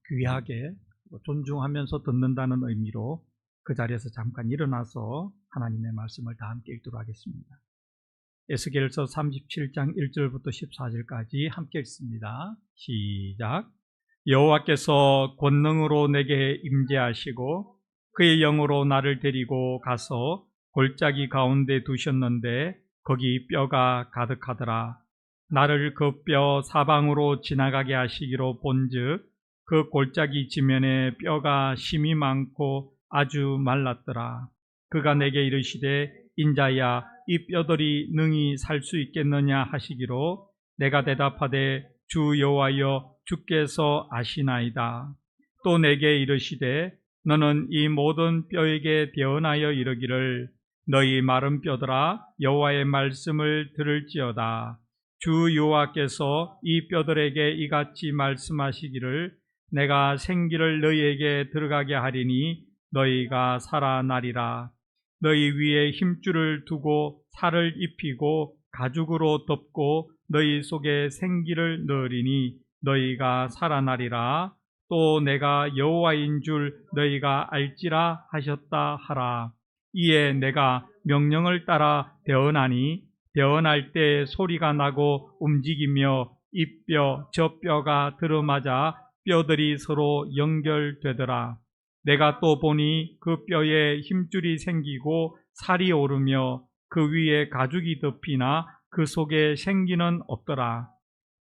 귀하게 존중하면서 듣는다는 의미로 그 자리에서 잠깐 일어나서 하나님의 말씀을 다 함께 읽도록 하겠습니다. 에스겔서 37장 1절부터 14절까지 함께 읽습니다. 시작. 여호와께서 권능으로 내게 임재하시고 그의 영으로 나를 데리고 가서 골짜기 가운데 두셨는데 거기 뼈가 가득하더라. 나를 그 뼈 사방으로 지나가게 하시기로 본즉 그 골짜기 지면에 뼈가 심이 많고 아주 말랐더라. 그가 내게 이르시되 인자야 이 뼈들이 능히 살 수 있겠느냐 하시기로 내가 대답하되 주 여호와여 주께서 아시나이다. 또 내게 이르시되 너는 이 모든 뼈에게 대언하여 이르기를 너희 마른 뼈들아 여호와의 말씀을 들을지어다. 주 여호와께서 이 뼈들에게 이같이 말씀하시기를 내가 생기를 너희에게 들어가게 하리니 너희가 살아나리라. 너희 위에 힘줄을 두고 살을 입히고 가죽으로 덮고 너희 속에 생기를 넣으리니 너희가 살아나리라. 또 내가 여호와인 줄 너희가 알지라 하셨다 하라. 이에 내가 명령을 따라 대언하니 대언할 때 소리가 나고 움직이며 이 뼈 저 뼈가 들어맞아 뼈들이 서로 연결되더라. 내가 또 보니 그 뼈에 힘줄이 생기고 살이 오르며 그 위에 가죽이 덮이나 그 속에 생기는 없더라.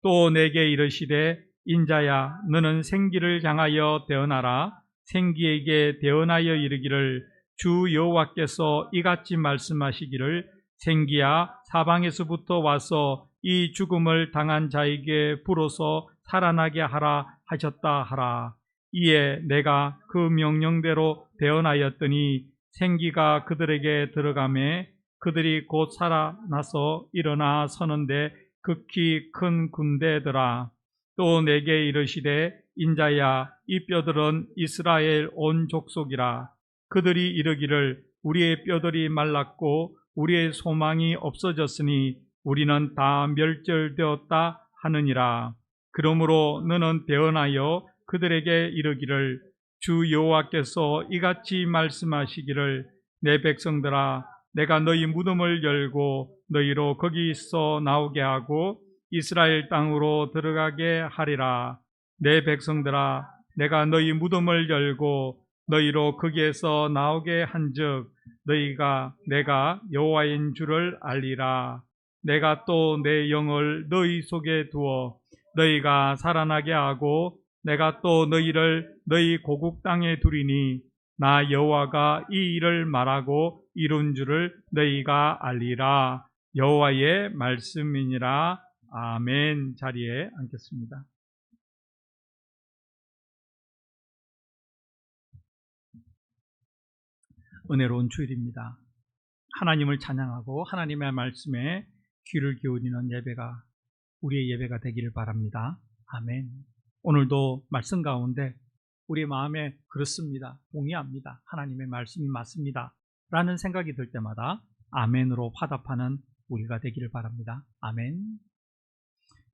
또 내게 이르시되 인자야 너는 생기를 향하여 대언하라. 생기에게 대언하여 이르기를 주 여호와께서 이같이 말씀하시기를 생기야 사방에서부터 와서 이 죽음을 당한 자에게 불어서 살아나게 하라 하셨다 하라. 이에 내가 그 명령대로 대언하였더니 생기가 그들에게 들어가매 그들이 곧 살아나서 일어나 서는데 극히 큰 군대더라. 또 내게 이르시되 인자야 이 뼈들은 이스라엘 온 족속이라. 그들이 이르기를 우리의 뼈들이 말랐고 우리의 소망이 없어졌으니 우리는 다 멸절되었다 하느니라. 그러므로 너는 대언하여 그들에게 이르기를 주 여호와께서 이같이 말씀하시기를 내 백성들아 내가 너희 무덤을 열고 너희로 거기서 나오게 하고 이스라엘 땅으로 들어가게 하리라. 내 백성들아 내가 너희 무덤을 열고 너희로 거기에서 나오게 한즉 너희가 내가 여호와인 줄을 알리라. 내가 또 내 영을 너희 속에 두어 너희가 살아나게 하고 내가 또 너희를 너희 고국 땅에 두리니 나 여호와가 이 일을 말하고 이룬 줄을 너희가 알리라. 여호와의 말씀이니라. 아멘. 자리에 앉겠습니다. 은혜로운 주일입니다. 하나님을 찬양하고 하나님의 말씀에 귀를 기울이는 예배가 우리의 예배가 되기를 바랍니다. 아멘. 오늘도 말씀 가운데 우리 마음에 그렇습니다. 동의합니다. 하나님의 말씀이 맞습니다. 라는 생각이 들 때마다 아멘으로 화답하는 우리가 되기를 바랍니다. 아멘.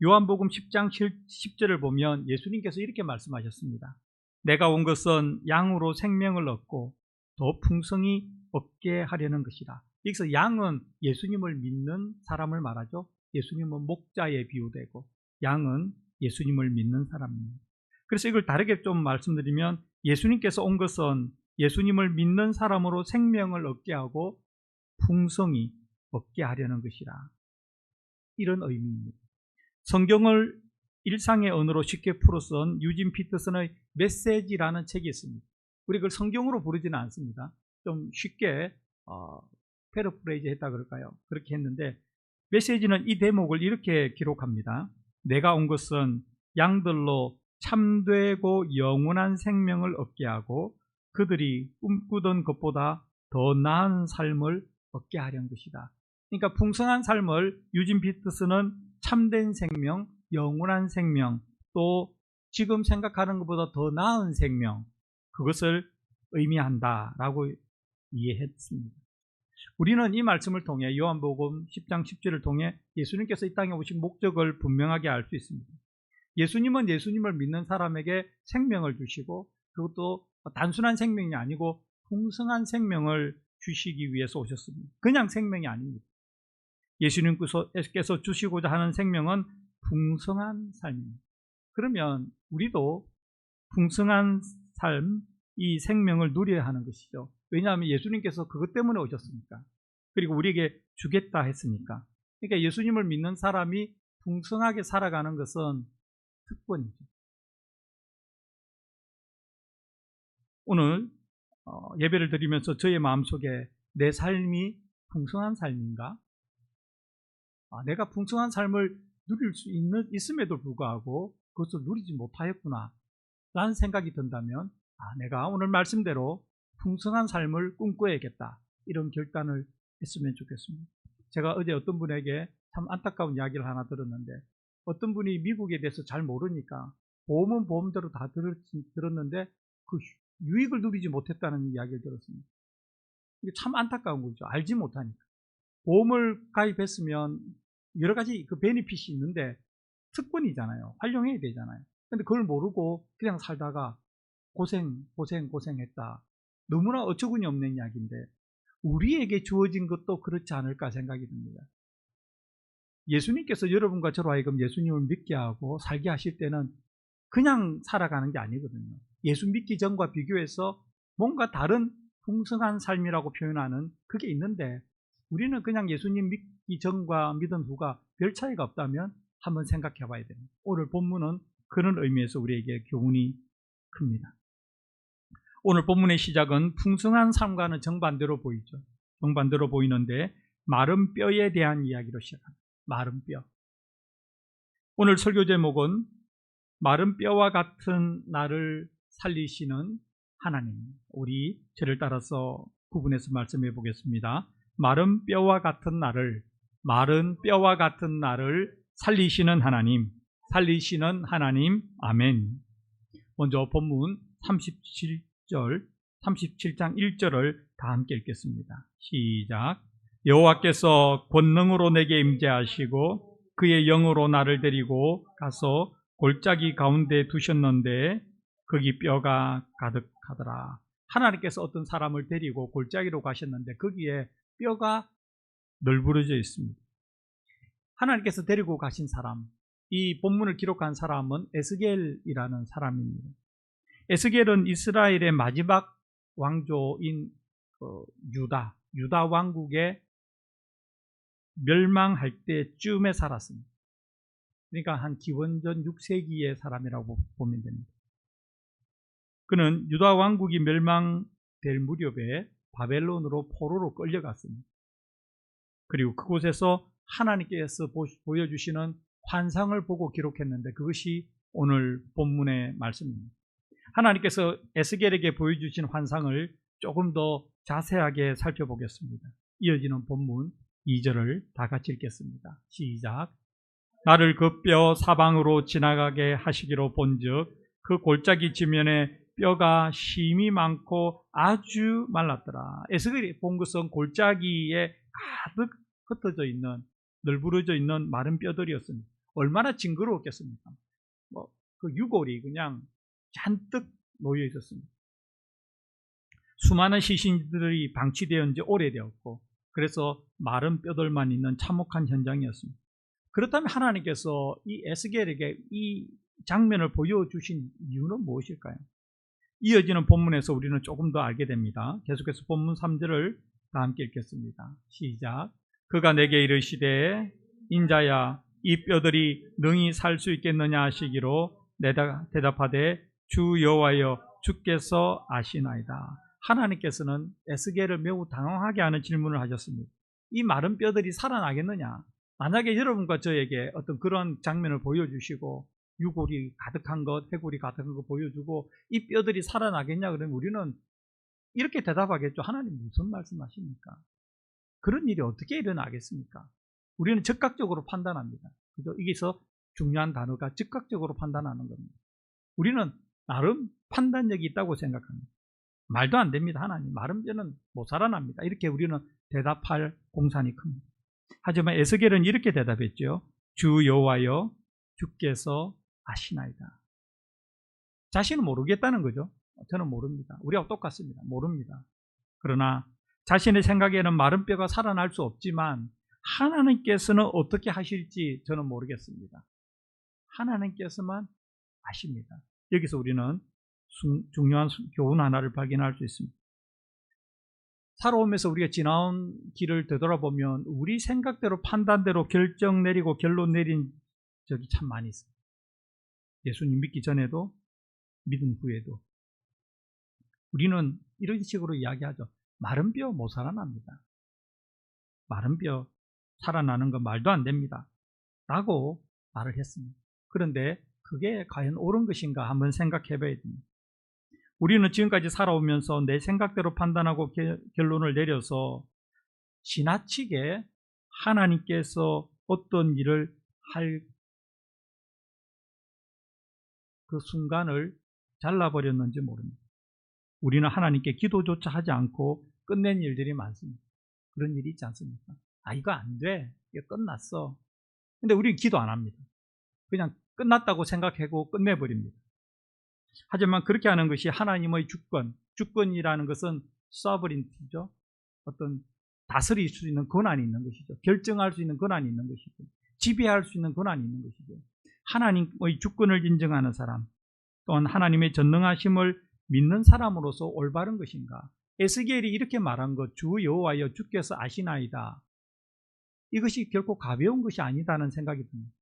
요한복음 10장 10절을 보면 예수님께서 이렇게 말씀하셨습니다. 내가 온 것은 양으로 생명을 얻고 더 풍성히 얻게 하려는 것이라. 여기서 양은 예수님을 믿는 사람을 말하죠. 예수님은 목자에 비유되고 양은 예수님을 믿는 사람입니다. 그래서 이걸 다르게 좀 말씀드리면 예수님께서 온 것은 예수님을 믿는 사람으로 생명을 얻게 하고 풍성히 얻게 하려는 것이라. 이런 의미입니다. 성경을 일상의 언어로 쉽게 풀어 쓴 유진 피터슨의 메시지라는 책이 있습니다. 우리 그걸 성경으로 부르지는 않습니다. 좀 쉽게 패러프레이즈 했다 그럴까요? 그렇게 했는데 메시지는 이 대목을 이렇게 기록합니다. 내가 온 것은 양들로 참되고 영원한 생명을 얻게 하고 그들이 꿈꾸던 것보다 더 나은 삶을 얻게 하려는 것이다. 그러니까 풍성한 삶을 유진 피터슨은 참된 생명, 영원한 생명, 또 지금 생각하는 것보다 더 나은 생명, 그것을 의미한다라고 이해했습니다. 우리는 이 말씀을 통해 요한복음 10장 10절을 통해 예수님께서 이 땅에 오신 목적을 분명하게 알 수 있습니다. 예수님은 예수님을 믿는 사람에게 생명을 주시고 그것도 단순한 생명이 아니고 풍성한 생명을 주시기 위해서 오셨습니다. 그냥 생명이 아닙니다. 예수님께서 주시고자 하는 생명은 풍성한 삶입니다. 그러면 우리도 풍성한 삶, 이 생명을 누려야 하는 것이죠. 왜냐하면 예수님께서 그것 때문에 오셨으니까. 그리고 우리에게 주겠다 했으니까. 그러니까 예수님을 믿는 사람이 풍성하게 살아가는 것은 특권이죠. 오늘 예배를 드리면서 저의 마음속에 내 삶이 풍성한 삶인가? 내가 풍성한 삶을 누릴 수 있음에도 불구하고 그것을 누리지 못하였구나 라는 생각이 든다면 내가 오늘 말씀대로 풍성한 삶을 꿈꿔야겠다 이런 결단을 했으면 좋겠습니다. 제가 어제 어떤 분에게 참 안타까운 이야기를 하나 들었는데 어떤 분이 미국에 대해서 잘 모르니까 보험은 보험대로 다 들었는데 그 유익을 누리지 못했다는 이야기를 들었습니다. 이게 참 안타까운 거죠. 알지 못하니까. 보험을 가입했으면 여러 가지 그 베니핏이 있는데 특권이잖아요. 활용해야 되잖아요. 근데 그걸 모르고 그냥 살다가 고생했다. 너무나 어처구니 없는 이야기인데 우리에게 주어진 것도 그렇지 않을까 생각이 듭니다. 예수님께서 여러분과 저로 하여금 예수님을 믿게 하고 살게 하실 때는 그냥 살아가는 게 아니거든요. 예수 믿기 전과 비교해서 뭔가 다른 풍성한 삶이라고 표현하는 그게 있는데 우리는 그냥 예수님 믿기 전과 믿은 후가 별 차이가 없다면 한번 생각해 봐야 됩니다. 오늘 본문은 그런 의미에서 우리에게 교훈이 큽니다. 오늘 본문의 시작은 풍성한 삶과는 정반대로 보이죠. 정반대로 보이는데 마른 뼈에 대한 이야기로 시작합니다. 마른 뼈. 오늘 설교 제목은 마른 뼈와 같은 나를 살리시는 하나님. 우리 저를 따라서 구분해서 말씀해 보겠습니다. 마른 뼈와 같은 나를 살리시는 하나님, 아멘. 먼저 본문 37장 1절을 다 함께 읽겠습니다. 시작. 여호와께서 권능으로 내게 임재하시고 그의 영으로 나를 데리고 가서 골짜기 가운데 두셨는데 거기 뼈가 가득하더라. 하나님께서 어떤 사람을 데리고 골짜기로 가셨는데 거기에 뼈가 널브러져 있습니다. 하나님께서 데리고 가신 사람, 이 본문을 기록한 사람은 에스겔이라는 사람입니다. 에스겔은 이스라엘의 마지막 왕조인 유다 왕국의 멸망할 때쯤에 살았습니다. 그러니까 한 기원전 6세기의 사람이라고 보면 됩니다. 그는 유다 왕국이 멸망될 무렵에 바벨론으로 포로로 끌려갔습니다. 그리고 그곳에서 하나님께서 보여주시는 환상을 보고 기록했는데 그것이 오늘 본문의 말씀입니다. 하나님께서 에스겔에게 보여주신 환상을 조금 더 자세하게 살펴보겠습니다. 이어지는 본문 2절을 다 같이 읽겠습니다. 시작. 나를 그 뼈 사방으로 지나가게 하시기로 본즉 그 골짜기 지면에 뼈가 심이 많고 아주 말랐더라. 에스겔이 본 것은 골짜기에 가득 흩어져 있는 널브러져 있는 마른 뼈들이었습니다. 얼마나 징그러웠겠습니까? 그 유골이 그냥 잔뜩 놓여 있었습니다. 수많은 시신들이 방치되어 지 오래되었고 그래서 마른 뼈들만 있는 참혹한 현장이었습니다. 그렇다면 하나님께서 이 에스겔에게 이 장면을 보여주신 이유는 무엇일까요? 이어지는 본문에서 우리는 조금 더 알게 됩니다. 계속해서 본문 3절을 다 함께 읽겠습니다. 시작. 그가 내게 이르시되 인자야 이 뼈들이 능히 살 수 있겠느냐 하시기로 내가 대답하되 주 여호와여 주께서 아시나이다. 하나님께서는 에스겔을 매우 당황하게 하는 질문을 하셨습니다. 이 마른 뼈들이 살아나겠느냐? 만약에 여러분과 저에게 어떤 그런 장면을 보여주시고 유골이 가득한 것, 해골이 가득한 것 보여주고 이 뼈들이 살아나겠냐 그러면 우리는 이렇게 대답하겠죠. 하나님 무슨 말씀하십니까? 그런 일이 어떻게 일어나겠습니까? 우리는 즉각적으로 판단합니다. 그래서 여기서 중요한 단어가 즉각적으로 판단하는 겁니다. 우리는 나름 판단력이 있다고 생각합니다. 말도 안 됩니다. 하나님 마른 뼈는 못 살아납니다. 이렇게 우리는 대답할 공산이 큽니다. 하지만 에스겔은 이렇게 대답했죠. 주 여호와여 주께서 아시나이다. 자신은 모르겠다는 거죠. 저는 모릅니다. 우리하고 똑같습니다. 모릅니다. 그러나 자신의 생각에는 마른 뼈가 살아날 수 없지만 하나님께서는 어떻게 하실지 저는 모르겠습니다. 하나님께서만 아십니다. 여기서 우리는 중요한 교훈 하나를 발견할 수 있습니다. 살아오면서 우리가 지나온 길을 되돌아보면 우리 생각대로 판단대로 결정 내리고 결론 내린 적이 참 많이 있습니다. 예수님 믿기 전에도 믿은 후에도. 우리는 이런 식으로 이야기하죠. 마른 뼈 못 살아납니다. 마른 뼈 살아나는 건 말도 안 됩니다. 라고 말을 했습니다. 그런데 그게 과연 옳은 것인가 한번 생각해 봐야 됩니다. 우리는 지금까지 살아오면서 내 생각대로 판단하고 결론을 내려서 지나치게 하나님께서 어떤 일을 할 그 순간을 잘라버렸는지 모릅니다. 우리는 하나님께 기도조차 하지 않고 끝낸 일들이 많습니다. 그런 일이 있지 않습니까? 아, 이거 안 돼. 이거 끝났어. 근데 우리는 기도 안 합니다. 그냥 끝났다고 생각하고 끝내버립니다. 하지만 그렇게 하는 것이 하나님의 주권이라는 것은 sovereignty죠. 어떤 다스릴 수 있는 권한이 있는 것이죠. 결정할 수 있는 권한이 있는 것이죠. 지배할 수 있는 권한이 있는 것이죠. 하나님의 주권을 인정하는 사람, 또한 하나님의 전능하심을 믿는 사람으로서 올바른 것인가? 에스겔이 이렇게 말한 것, 주 여호와여 주께서 아시나이다. 이것이 결코 가벼운 것이 아니다는 생각이 듭니다.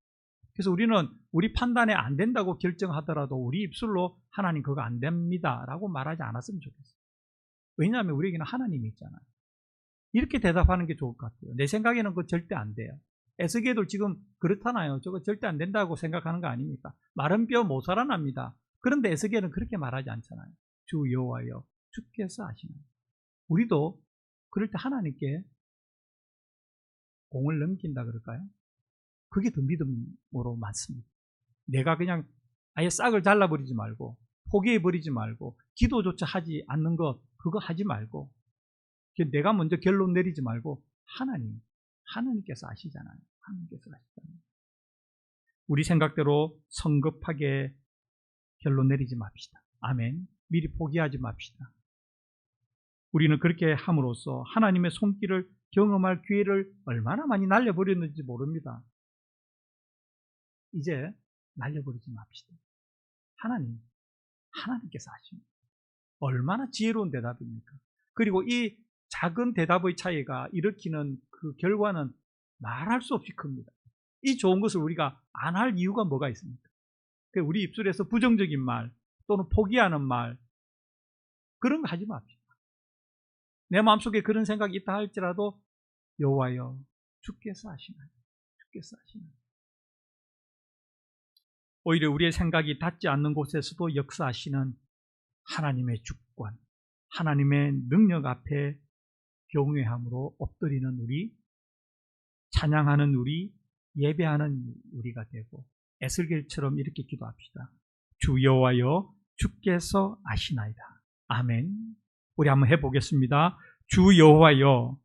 그래서 우리는 우리 판단에 안 된다고 결정하더라도 우리 입술로 하나님 그거 안 됩니다 라고 말하지 않았으면 좋겠어요. 왜냐하면 우리에게는 하나님이 있잖아요. 이렇게 대답하는 게 좋을 것 같아요. 내 생각에는 그거 절대 안 돼요. 에스겔도 지금 그렇잖아요. 저거 절대 안 된다고 생각하는 거 아닙니까? 마른 뼈 못 살아납니다. 그런데 에스겔은 그렇게 말하지 않잖아요. 주 여호와여 주께서 아시나요? 우리도 그럴 때 하나님께 공을 넘긴다 그럴까요? 그게 더 믿음으로 맞습니다. 내가 그냥 아예 싹을 잘라버리지 말고 포기해버리지 말고 기도조차 하지 않는 것 그거 하지 말고 내가 먼저 결론 내리지 말고 하나님께서 아시잖아요. 하나님께서 아시잖아요. 우리 생각대로 성급하게 결론 내리지 맙시다. 아멘. 미리 포기하지 맙시다. 우리는 그렇게 함으로써 하나님의 손길을 경험할 기회를 얼마나 많이 날려버렸는지 모릅니다. 이제 날려버리지 맙시다. 하나님께서 아십니다. 얼마나 지혜로운 대답입니까? 그리고 이 작은 대답의 차이가 일으키는 그 결과는 말할 수 없이 큽니다. 이 좋은 것을 우리가 안 할 이유가 뭐가 있습니까? 우리 입술에서 부정적인 말 또는 포기하는 말 그런 거 하지 맙시다. 내 마음속에 그런 생각이 있다 할지라도 여호와여 주께서 아시나요? 주께서 아시나요? 오히려 우리의 생각이 닿지 않는 곳에서도 역사하시는 하나님의 주권, 하나님의 능력 앞에 경외함으로 엎드리는 우리, 찬양하는 우리, 예배하는 우리가 되고 에스겔처럼 이렇게 기도합시다. 주 여호와여 주께서 아시나이다. 아멘. 우리 한번 해보겠습니다. 주 여호와여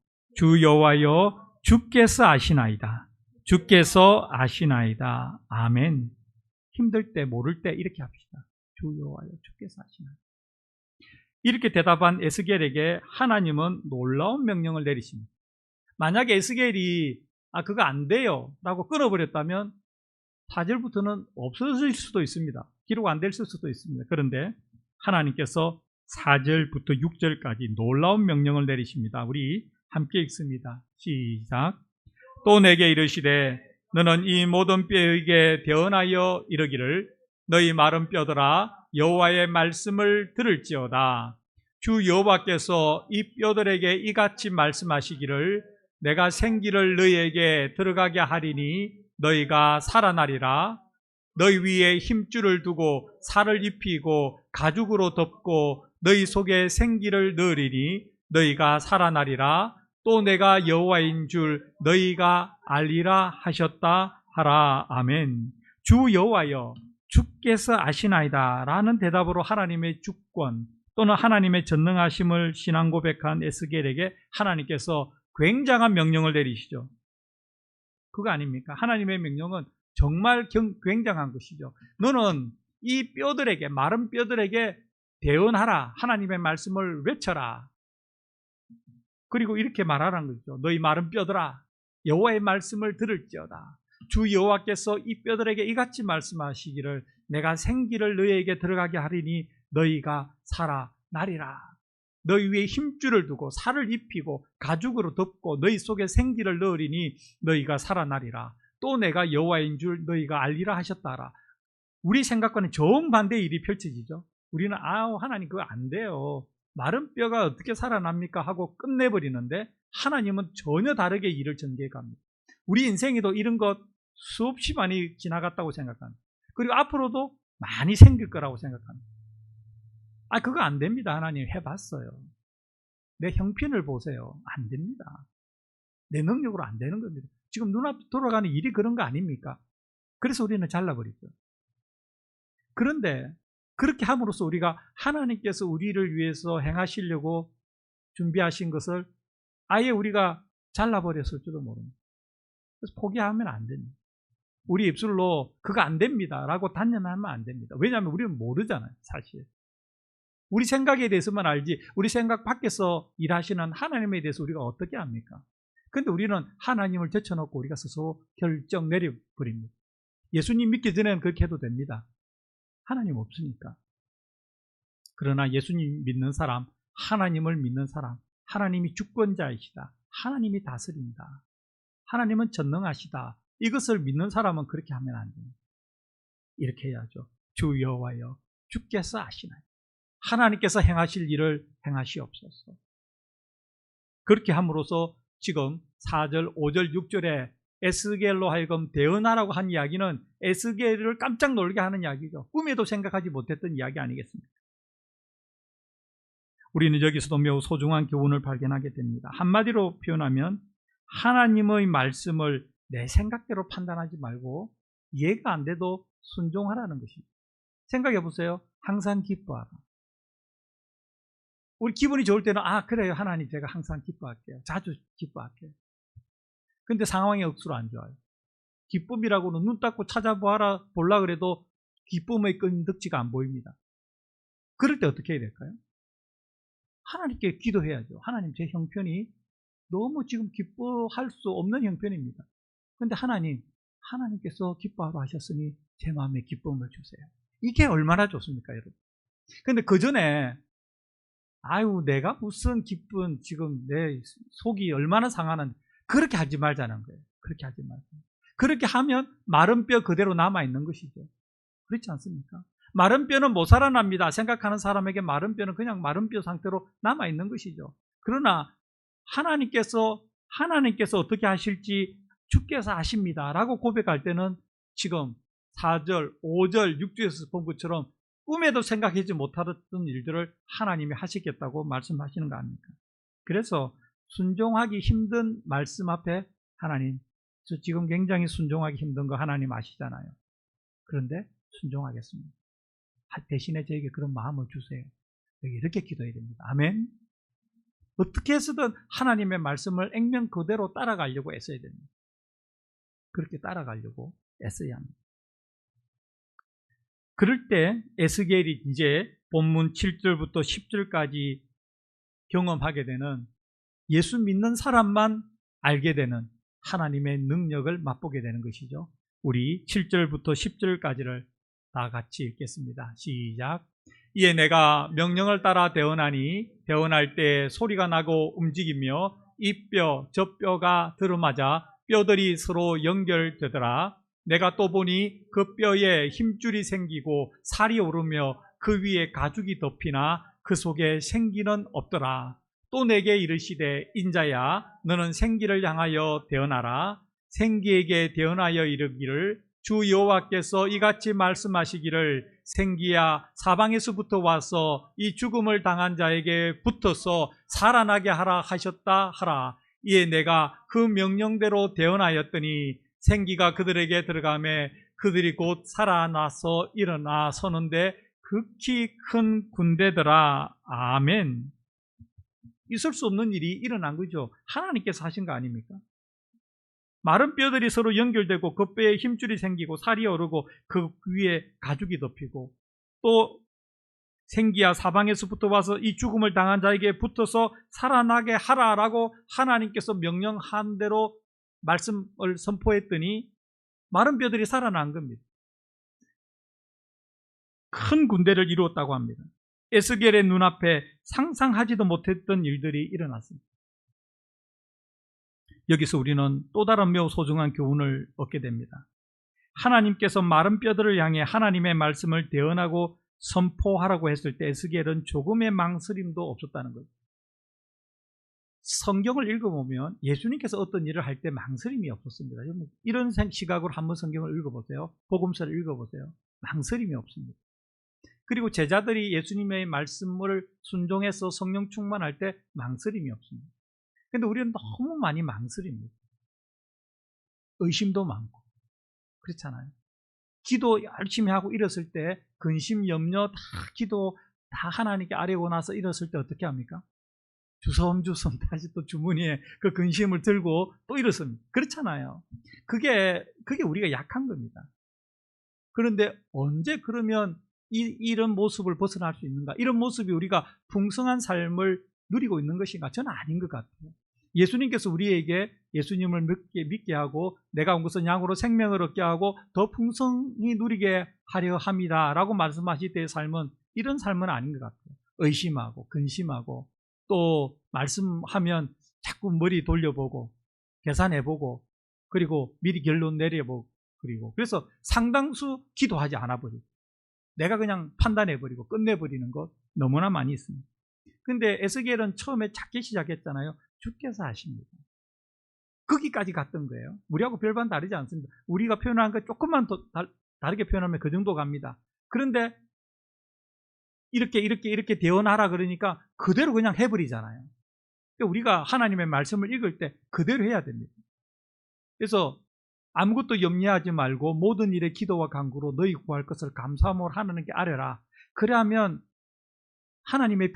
주께서 아시나이다. 주께서 아시나이다. 아멘. 힘들 때 모를 때 이렇게 합시다. 주 여호와여 주께서 아시나이다. 이렇게 대답한 에스겔에게 하나님은 놀라운 명령을 내리십니다. 만약에 에스겔이 그거 안 돼요 라고 끊어버렸다면 4절부터는 없어질 수도 있습니다. 기록 안 될 수도 있습니다. 그런데 하나님께서 4절부터 6절까지 놀라운 명령을 내리십니다. 우리 함께 읽습니다. 시작. 또 내게 이르시되 너는 이 모든 뼈에게 대언하여 이르기를 너희 마른 뼈들아 여호와의 말씀을 들을지어다. 주 여호와께서 이 뼈들에게 이같이 말씀하시기를 내가 생기를 너희에게 들어가게 하리니 너희가 살아나리라. 너희 위에 힘줄을 두고 살을 입히고 가죽으로 덮고 너희 속에 생기를 넣으리니 너희가 살아나리라. 또 내가 여호와인 줄 너희가 알리라 하셨다 하라. 아멘. 주 여호와여 주께서 아시나이다 라는 대답으로 하나님의 주권 또는 하나님의 전능하심을 신앙 고백한 에스겔에게 하나님께서 굉장한 명령을 내리시죠. 그거 아닙니까? 하나님의 명령은 정말 굉장한 것이죠. 너는 이 뼈들에게, 마른 뼈들에게 대언하라. 하나님의 말씀을 외쳐라. 그리고 이렇게 말하라는 거죠. 너희 마른 뼈들아, 여호와의 말씀을 들을지어다. 주 여호와께서 이 뼈들에게 이같이 말씀하시기를 내가 생기를 너희에게 들어가게 하리니 너희가 살아나리라. 너희 위에 힘줄을 두고 살을 입히고 가죽으로 덮고 너희 속에 생기를 넣으리니 너희가 살아나리라. 또 내가 여호와인 줄 너희가 알리라 하셨다라. 우리 생각과는 정반대의 일이 펼쳐지죠. 우리는 하나님 그거 안 돼요. 마른 뼈가 어떻게 살아납니까? 하고 끝내버리는데 하나님은 전혀 다르게 일을 전개해 갑니다. 우리 인생에도 이런 것 수없이 많이 지나갔다고 생각합니다. 그리고 앞으로도 많이 생길 거라고 생각합니다. 그거 안 됩니다. 하나님 해봤어요. 내 형편을 보세요. 안 됩니다. 내 능력으로 안 되는 겁니다. 지금 눈앞에 돌아가는 일이 그런 거 아닙니까? 그래서 우리는 잘라버리죠. 그런데 그렇게 함으로써 우리가 하나님께서 우리를 위해서 행하시려고 준비하신 것을 아예 우리가 잘라버렸을지도 모릅니다. 그래서 포기하면 안 됩니다. 우리 입술로 그거 안 됩니다 라고 단념하면 안 됩니다. 왜냐하면 우리는 모르잖아요. 사실 우리 생각에 대해서만 알지 우리 생각 밖에서 일하시는 하나님에 대해서 우리가 어떻게 합니까? 그런데 우리는 하나님을 제쳐놓고 우리가 스스로 결정 내려버립니다. 예수님 믿기 전에는 그렇게 해도 됩니다. 하나님 없으니까. 그러나 예수님 믿는 사람, 하나님을 믿는 사람, 하나님이 주권자이시다. 하나님이 다스린다. 하나님은 전능하시다. 이것을 믿는 사람은 그렇게 하면 안 됩니다. 이렇게 해야죠. 주 여호와여 주께서 아시나요? 하나님께서 행하실 일을 행하시옵소서. 그렇게 함으로써 지금 4절, 5절, 6절에 에스겔로 하여금 대언하라고 한 이야기는 에스겔을 깜짝 놀게 하는 이야기죠. 꿈에도 생각하지 못했던 이야기 아니겠습니까? 우리는 여기서도 매우 소중한 교훈을 발견하게 됩니다. 한마디로 표현하면 하나님의 말씀을 내 생각대로 판단하지 말고 이해가 안 돼도 순종하라는 것입니다. 생각해 보세요. 항상 기뻐하라. 우리 기분이 좋을 때는 그래요. 하나님 제가 항상 기뻐할게요. 자주 기뻐할게요. 근데 상황이 억수로 안 좋아요. 기쁨이라고는 눈 닦고 찾아보라 보려 그래도 기쁨의 끈덕지가 안 보입니다. 그럴 때 어떻게 해야 될까요? 하나님께 기도해야죠. 하나님 제 형편이 너무 지금 기뻐할 수 없는 형편입니다. 그런데 하나님께서 기뻐하라 하셨으니 제 마음에 기쁨을 주세요. 이게 얼마나 좋습니까, 여러분? 그런데 그 전에 내가 무슨 기쁜 지금 내 속이 얼마나 상하는 그렇게 하지 말자는 거예요. 그렇게 하지 말자. 그렇게 하면 마른 뼈 그대로 남아있는 것이죠. 그렇지 않습니까? 마른 뼈는 못 살아납니다. 생각하는 사람에게 마른 뼈는 그냥 마른 뼈 상태로 남아있는 것이죠. 그러나 하나님께서 어떻게 하실지 주께서 아십니다 라고 고백할 때는 지금 4절, 5절, 6절에서 본 것처럼 꿈에도 생각하지 못하던 일들을 하나님이 하시겠다고 말씀하시는 거 아닙니까? 그래서 순종하기 힘든 말씀 앞에 하나님, 저 지금 굉장히 순종하기 힘든 거 하나님 아시잖아요. 그런데 순종하겠습니다. 대신에 저에게 그런 마음을 주세요. 이렇게 기도해야 됩니다. 아멘. 어떻게 해서든 하나님의 말씀을 액면 그대로 따라가려고 애써야 됩니다. 그렇게 따라가려고 애써야 합니다. 그럴 때 에스겔이 이제 본문 7절부터 10절까지 경험하게 되는 예수 믿는 사람만 알게 되는 하나님의 능력을 맛보게 되는 것이죠. 우리 7절부터 10절까지를 다 같이 읽겠습니다. 시작. 이에 내가 명령을 따라 대언하니 대언할 때 소리가 나고 움직이며 이 뼈 저 뼈가 들어맞아 뼈들이 서로 연결되더라. 내가 또 보니 그 뼈에 힘줄이 생기고 살이 오르며 그 위에 가죽이 덮이나 그 속에 생기는 없더라. 또 내게 이르시되 인자야 너는 생기를 향하여 대언하라. 생기에게 대언하여 이르기를 주 여호와께서 이같이 말씀하시기를 생기야 사방에서부터 와서 이 죽음을 당한 자에게 붙어서 살아나게 하라 하셨다 하라. 이에 내가 그 명령대로 대언하였더니 생기가 그들에게 들어가매 그들이 곧 살아나서 일어나 서는데 극히 큰 군대더라. 아멘. 있을 수 없는 일이 일어난 거죠. 하나님께서 하신 거 아닙니까? 마른 뼈들이 서로 연결되고 그 뼈에 힘줄이 생기고 살이 오르고 그 위에 가죽이 덮이고 또 생기야 사방에서부터 와서 이 죽음을 당한 자에게 붙어서 살아나게 하라라고 하나님께서 명령한 대로 말씀을 선포했더니 마른 뼈들이 살아난 겁니다. 큰 군대를 이루었다고 합니다. 에스겔의 눈앞에 상상하지도 못했던 일들이 일어났습니다. 여기서 우리는 또 다른 매우 소중한 교훈을 얻게 됩니다. 하나님께서 마른 뼈들을 향해 하나님의 말씀을 대언하고 선포하라고 했을 때 에스겔은 조금의 망설임도 없었다는 거죠. 성경을 읽어보면 예수님께서 어떤 일을 할 때 망설임이 없었습니다. 이런 시각으로 한번 성경을 읽어보세요. 복음서를 읽어보세요. 망설임이 없습니다. 그리고 제자들이 예수님의 말씀을 순종해서 성령 충만할 때 망설임이 없습니다. 그런데 우리는 너무 많이 망설입니다. 의심도 많고 그렇잖아요. 기도 열심히 하고 일었을 때 근심, 염려 다 기도 다 하나님께 아뢰고 나서 일었을 때 어떻게 합니까? 주섬주섬 다시 또 주머니에 그 근심을 들고 또 일었습니다. 그렇잖아요. 그게 우리가 약한 겁니다. 그런데 언제 그러면 이런 모습을 벗어날 수 있는가? 이런 모습이 우리가 풍성한 삶을 누리고 있는 것인가? 저는 아닌 것 같아요. 예수님께서 우리에게 예수님을 믿게 하고 내가 온 것은 양으로 생명을 얻게 하고 더 풍성히 누리게 하려 합니다 라고 말씀하실 때의 삶은 이런 삶은 아닌 것 같아요. 의심하고 근심하고 또 말씀하면 자꾸 머리 돌려보고 계산해보고 그리고 미리 결론 내려보고 그래서 상당수 기도하지 않아 버리고 내가 그냥 판단해버리고 끝내버리는 것 너무나 많이 있습니다. 근데 에스겔은 처음에 작게 시작했잖아요. 주께서 하십니다. 거기까지 갔던 거예요. 우리하고 별반 다르지 않습니다. 우리가 표현한 것 조금만 더 다르게 표현하면 그 정도 갑니다. 그런데 이렇게 대언하라 그러니까 그대로 그냥 해버리잖아요. 그러니까 우리가 하나님의 말씀을 읽을 때 그대로 해야 됩니다. 그래서 아무것도 염려하지 말고 모든 일에 기도와 간구로 너희 구할 것을 감사함으로 하나님께 아뢰라. 그러면 하나님의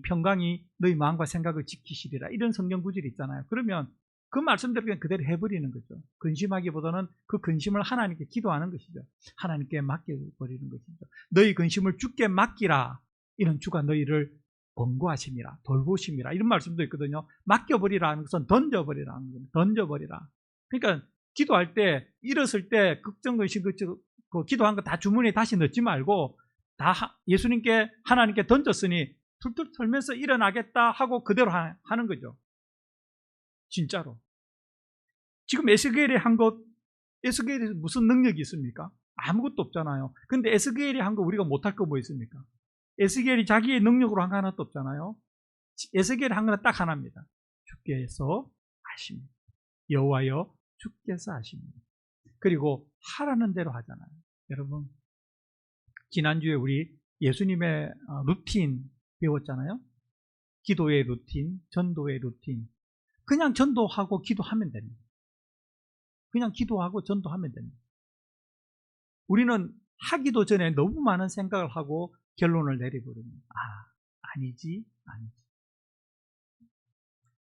평강이 너희 마음과 생각을 지키시리라. 이런 성경 구절이 있잖아요. 그러면 그 말씀대로 그냥 그대로 해버리는 거죠. 근심하기보다는 그 근심을 하나님께 기도하는 것이죠. 하나님께 맡겨버리는 것이죠. 너희 근심을 주께 맡기라. 이는 주가 너희를 권고하심이라, 돌보심이라. 이런 말씀도 있거든요. 맡겨버리라는 것은 던져버리라는 겁니다. 던져버리라. 그러니까 기도할 때, 일었을 때, 걱정, 근심, 기도한 거 다 주머니에 다시 넣지 말고, 다 예수님께, 하나님께 던졌으니, 툴툴 털면서 일어나겠다 하고 그대로 하는 거죠. 진짜로. 지금 에스겔이 한 것, 에스겔이 무슨 능력이 있습니까? 아무것도 없잖아요. 근데 에스겔이 한 거 우리가 못할 거 뭐 있습니까? 에스겔이 자기의 능력으로 한 거 하나도 없잖아요. 에스겔이 한 거는 딱 하나입니다. 주께서 하십니다. 여호와여 주께서 하십니다. 그리고 하라는 대로 하잖아요. 여러분, 지난주에 우리 예수님의 루틴 배웠잖아요. 기도의 루틴, 전도의 루틴. 그냥 전도하고 기도하면 됩니다. 그냥 기도하고 전도하면 됩니다. 우리는 하기도 전에 너무 많은 생각을 하고 결론을 내려버립니다. 아니지.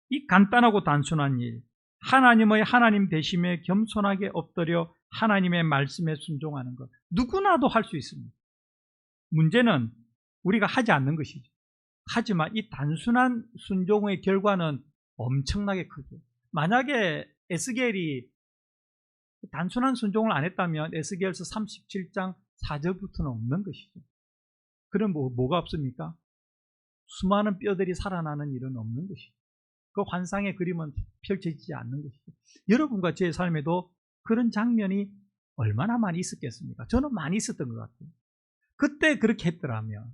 이 간단하고 단순한 일, 하나님의 하나님 되심에 겸손하게 엎드려 하나님의 말씀에 순종하는 것, 누구나도 할 수 있습니다. 문제는 우리가 하지 않는 것이죠. 하지만 이 단순한 순종의 결과는 엄청나게 크죠. 만약에 에스겔이 단순한 순종을 안 했다면 에스겔서 37장 4절부터는 없는 것이죠. 그럼 뭐가 없습니까? 수많은 뼈들이 살아나는 일은 없는 것이죠. 그 환상의 그림은 펼쳐지지 않는 것이죠. 여러분과 제 삶에도 그런 장면이 얼마나 많이 있었겠습니까? 저는 많이 있었던 것 같아요. 그때 그렇게 했더라면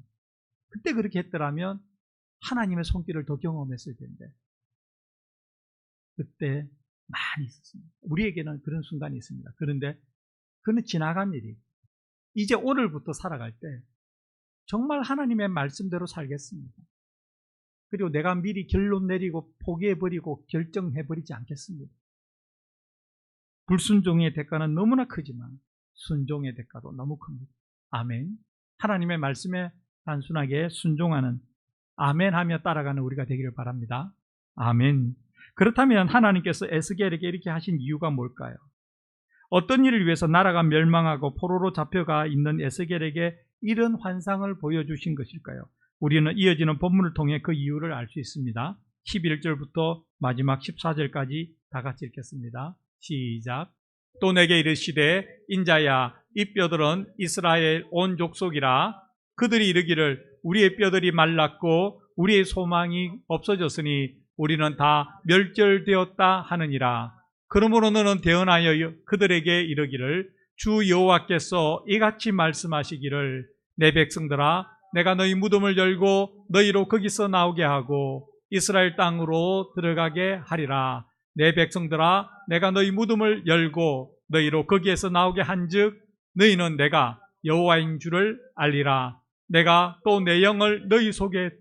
하나님의 손길을 더 경험했을 텐데 그때 많이 있었습니다. 우리에게는 그런 순간이 있습니다. 그런데 그는 지나간 일이고 이제 오늘부터 살아갈 때 정말 하나님의 말씀대로 살겠습니다. 그리고 내가 미리 결론 내리고 포기해버리고 결정해버리지 않겠습니다. 불순종의 대가는 너무나 크지만 순종의 대가도 너무 큽니다. 아멘. 하나님의 말씀에 단순하게 순종하는 아멘 하며 따라가는 우리가 되기를 바랍니다. 아멘. 그렇다면 하나님께서 에스겔에게 이렇게 하신 이유가 뭘까요? 어떤 일을 위해서 나라가 멸망하고 포로로 잡혀가 있는 에스겔에게 이런 환상을 보여주신 것일까요? 우리는 이어지는 본문을 통해 그 이유를 알 수 있습니다. 11절부터 마지막 14절까지 다 같이 읽겠습니다. 시작. 또 내게 이르시되 인자야, 이 뼈들은 이스라엘 온 족속이라. 그들이 이르기를 우리의 뼈들이 말랐고 우리의 소망이 없어졌으니 우리는 다 멸절되었다 하느니라. 그러므로 너는 대언하여 그들에게 이르기를 주 여호와께서 이같이 말씀하시기를 내 백성들아, 내가 너희 무덤을 열고 너희로 거기서 나오게 하고 이스라엘 땅으로 들어가게 하리라. 내 백성들아, 내가 너희 무덤을 열고 너희로 거기에서 나오게 한즉 너희는 내가 여호와인 줄을 알리라. 내가 또 내 영을 너희 속에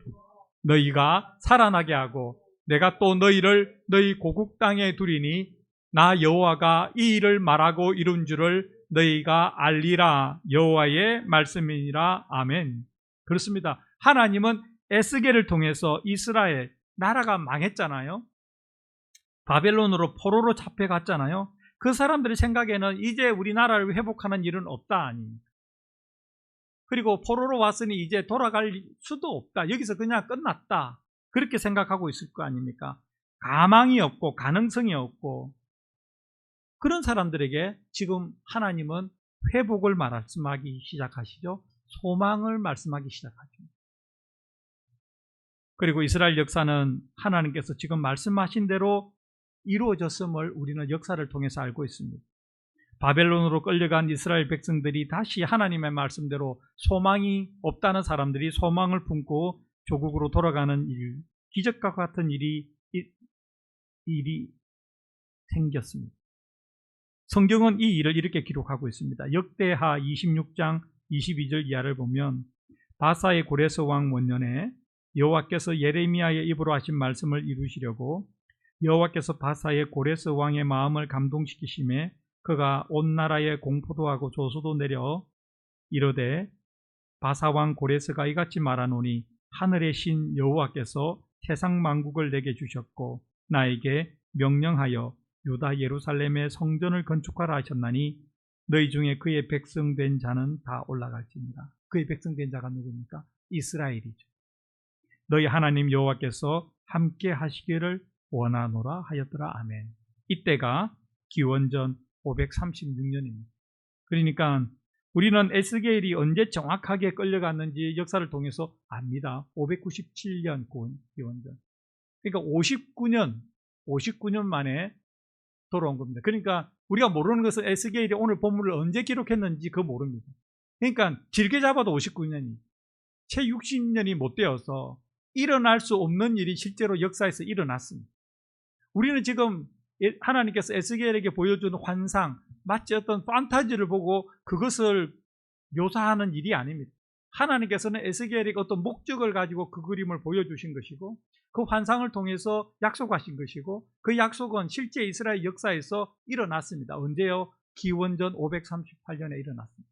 너희가 살아나게 하고 내가 또 너희를 너희 고국 땅에 두리니 나 여호와가 이 일을 말하고 이룬 줄을 너희가 알리라. 여호와의 말씀이니라. 아멘. 그렇습니다. 하나님은 에스겔을 통해서 이스라엘 나라가 망했잖아요. 바벨론으로 포로로 잡혀갔잖아요. 그 사람들의 생각에는 이제 우리나라를 회복하는 일은 없다 아닙니까? 그리고 포로로 왔으니 이제 돌아갈 수도 없다. 여기서 그냥 끝났다. 그렇게 생각하고 있을 거 아닙니까? 가망이 없고 가능성이 없고 그런 사람들에게 지금 하나님은 회복을 말씀하기 시작하시죠. 소망을 말씀하기 시작하죠. 그리고 이스라엘 역사는 하나님께서 지금 말씀하신 대로 이루어졌음을 우리는 역사를 통해서 알고 있습니다. 바벨론으로 끌려간 이스라엘 백성들이 다시 하나님의 말씀대로 소망이 없다는 사람들이 소망을 품고 조국으로 돌아가는 일, 기적과 같은 일이 생겼습니다. 성경은 이 일을 이렇게 기록하고 있습니다. 역대하 26장 22절 이하를 보면 바사의 고레스 왕 원년에 여호와께서 예레미야의 입으로 하신 말씀을 이루시려고 여호와께서 바사의 고레스 왕의 마음을 감동시키심에 그가 온 나라에 공포도 하고 조소도 내려 이르되 바사 왕 고레스가 이같이 말하노니 하늘의 신 여호와께서 세상 만국을 내게 주셨고 나에게 명령하여 유다 예루살렘의 성전을 건축하라 하셨나니 너희 중에 그의 백성된 자는 다 올라갈지니라. 그의 백성된 자가 누굽니까? 이스라엘이죠. 너희 하나님 여호와께서 함께 하시기를 원하노라 하였더라. 아멘. 이때가 기원전 536년입니다. 그러니까 우리는 에스겔이 언제 정확하게 끌려갔는지 역사를 통해서 압니다. 597년 기원전. 그러니까 59년 만에 돌아온 겁니다. 그러니까 우리가 모르는 것은 에스겔이 오늘 본문을 언제 기록했는지 그거 모릅니다. 그러니까 길게 잡아도 59년이 채 60년이 못 되어서 일어날 수 없는 일이 실제로 역사에서 일어났습니다. 우리는 지금 하나님께서 에스겔에게 보여주는 환상, 마치 어떤 판타지를 보고 그것을 묘사하는 일이 아닙니다. 하나님께서는 에스겔에게 어떤 목적을 가지고 그 그림을 보여주신 것이고 그 환상을 통해서 약속하신 것이고 그 약속은 실제 이스라엘 역사에서 일어났습니다. 언제요? 기원전 538년에 일어났습니다.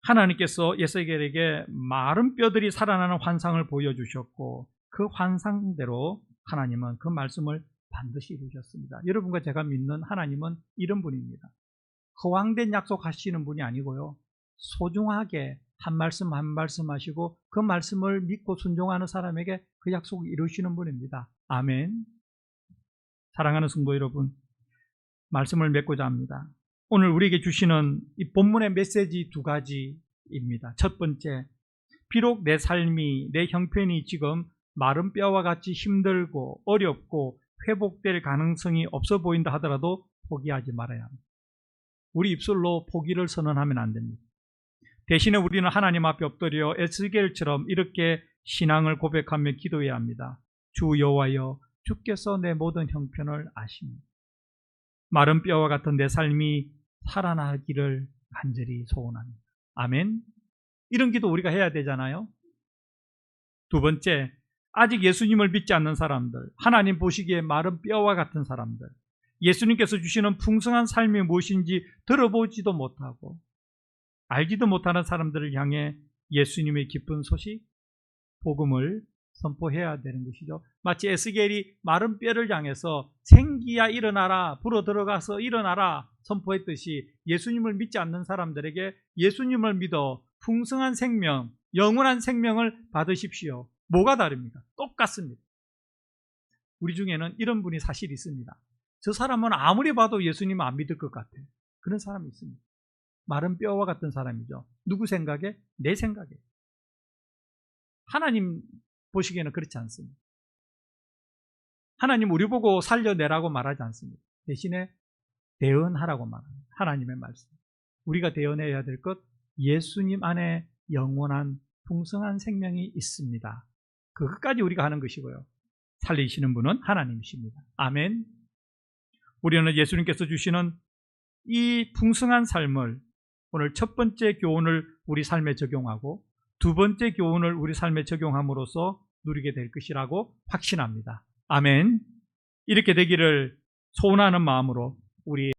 하나님께서 에스겔에게 마른 뼈들이 살아나는 환상을 보여주셨고 그 환상대로 하나님은 그 말씀을 반드시 이루셨습니다. 여러분과 제가 믿는 하나님은 이런 분입니다. 허황된 약속하시는 분이 아니고요. 소중하게 한 말씀 한 말씀 하시고 그 말씀을 믿고 순종하는 사람에게 그 약속을 이루시는 분입니다. 아멘. 사랑하는 성도 여러분, 말씀을 맺고자 합니다. 오늘 우리에게 주시는 이 본문의 메시지 두 가지입니다. 첫 번째, 비록 내 삶이, 내 형편이 지금 마른 뼈와 같이 힘들고 어렵고 회복될 가능성이 없어 보인다 하더라도 포기하지 말아야 합니다. 우리 입술로 포기를 선언하면 안 됩니다. 대신에 우리는 하나님 앞에 엎드려 에스겔처럼 이렇게 신앙을 고백하며 기도해야 합니다. 주 여호와여, 주께서 내 모든 형편을 아십니다. 마른 뼈와 같은 내 삶이 살아나기를 간절히 소원합니다. 아멘. 이런 기도 우리가 해야 되잖아요. 두 번째, 아직 예수님을 믿지 않는 사람들, 하나님 보시기에 마른 뼈와 같은 사람들, 예수님께서 주시는 풍성한 삶이 무엇인지 들어보지도 못하고 알지도 못하는 사람들을 향해 예수님의 기쁜 소식, 복음을 선포해야 되는 것이죠. 마치 에스겔이 마른 뼈를 향해서 생기야 일어나라, 불어 들어가서 일어나라 선포했듯이 예수님을 믿지 않는 사람들에게 예수님을 믿어 풍성한 생명, 영원한 생명을 받으십시오. 뭐가 다릅니까? 똑같습니다. 우리 중에는 이런 분이 사실 있습니다. 저 사람은 아무리 봐도 예수님을 안 믿을 것 같아요. 그런 사람이 있습니다. 마른 뼈와 같은 사람이죠. 누구 생각에? 내 생각에. 하나님 보시기에는 그렇지 않습니다. 하나님 우리 보고 살려내라고 말하지 않습니다. 대신에 대언하라고 말합니다. 하나님의 말씀. 우리가 대언해야 될 것, 예수님 안에 영원한 풍성한 생명이 있습니다. 그것까지 우리가 하는 것이고요. 살리시는 분은 하나님이십니다. 아멘. 우리는 예수님께서 주시는 이 풍성한 삶을 오늘 첫 번째 교훈을 우리 삶에 적용하고 두 번째 교훈을 우리 삶에 적용함으로써 누리게 될 것이라고 확신합니다. 아멘. 이렇게 되기를 소원하는 마음으로 우리